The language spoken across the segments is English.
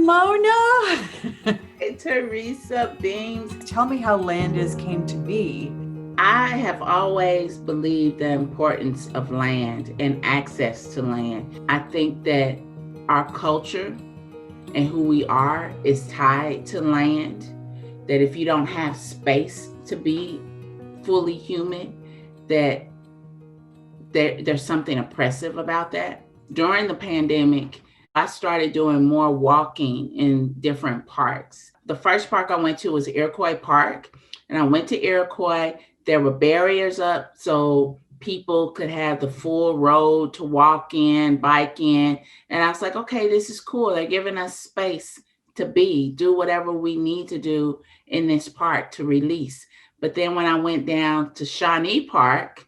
Ramona. Hey, Teresa Beams. Tell me how land is came to be. I have always believed the importance of land and access to land. I think that our culture and who we are is tied to land, that if you don't have space to be fully human, that there's something oppressive about that. During the pandemic, I started doing more walking in different parks. The first park I went to was Iroquois Park, and I went to Iroquois. There were barriers up so people could have the full road to walk in, bike in. And I was like, okay, this is cool. They're giving us space to do whatever we need to do in this park to release. But then when I went down to Shawnee Park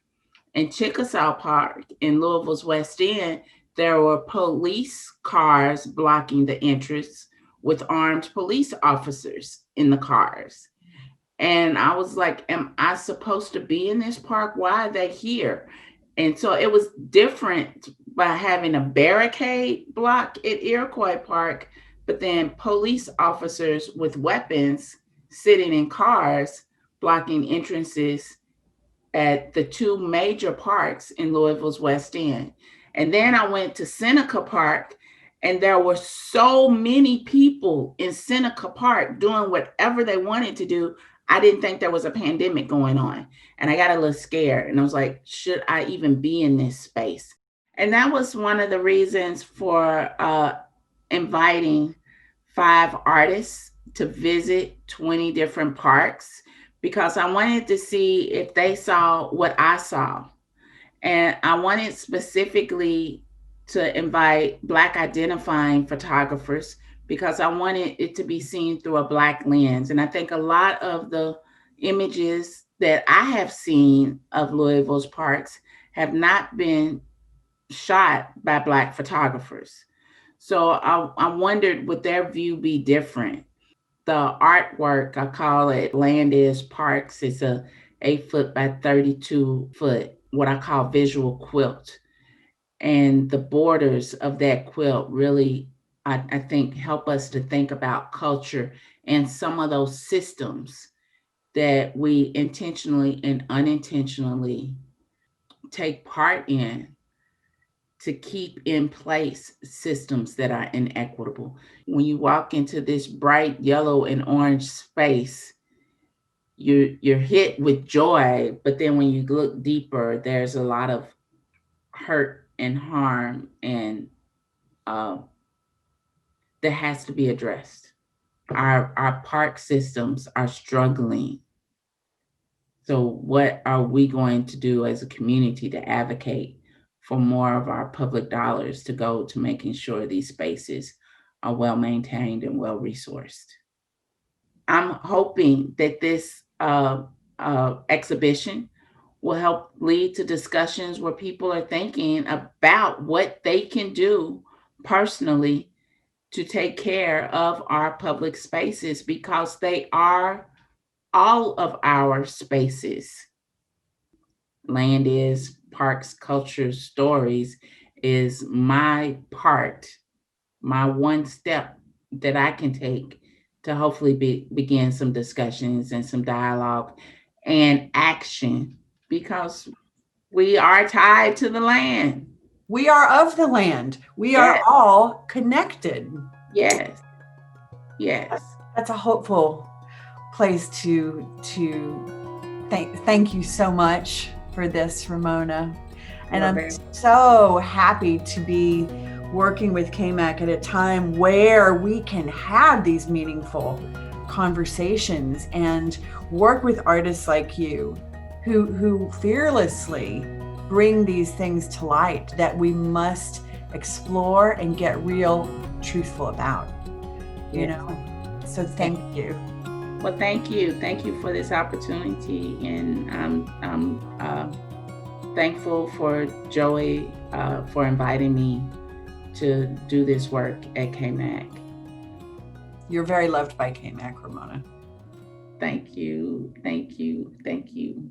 and Chickasaw Park in Louisville's West End, there were police cars blocking the entrance with armed police officers in the cars. And I was like, am I supposed to be in this park? Why are they here? And so it was different by having a barricade block at Iroquois Park, but then police officers with weapons sitting in cars blocking entrances at the two major parks in Louisville's West End. And then I went to Seneca Park, and there were so many people in Seneca Park doing whatever they wanted to do. I didn't think there was a pandemic going on. And I got a little scared. And I was like, should I even be in this space? And that was one of the reasons for inviting 5 artists to visit 20 different parks, because I wanted to see if they saw what I saw. And I wanted specifically to invite Black identifying photographers because I wanted it to be seen through a Black lens. And I think a lot of the images that I have seen of Louisville's parks have not been shot by Black photographers. So I wondered, would their view be different? The artwork, I call it Land is Parks. It's a 8-foot by 32-foot, what I call visual quilt. And the borders of that quilt really, I think, help us to think about culture and some of those systems that we intentionally and unintentionally take part in to keep in place systems that are inequitable. When you walk into this bright yellow and orange space, you're hit with joy, but then when you look deeper, there's a lot of hurt and harm, and that has to be addressed. Our park systems are struggling. So what are we going to do as a community to advocate for more of our public dollars to go to making sure these spaces are well maintained and well resourced? I'm hoping that this exhibition will help lead to discussions where people are thinking about what they can do personally to take care of our public spaces, because they are all of our spaces. Land is Parks, Culture, Stories is my part, my one step that I can take to hopefully begin some discussions and some dialogue and action, because we are tied to the land. We are of the land. We are Yes. all connected. Yes. Yes. That's a hopeful place to thank you so much for this, Ramona. And I'm so happy to be working with KMAC at a time where we can have these meaningful conversations and work with artists like you who fearlessly bring these things to light that we must explore and get real truthful about, you know? So thank you. Well, thank you. Thank you for this opportunity. And I'm thankful for Joey for inviting me to do this work at KMAC. You're very loved by KMAC, Ramona. Thank you. Thank you. Thank you.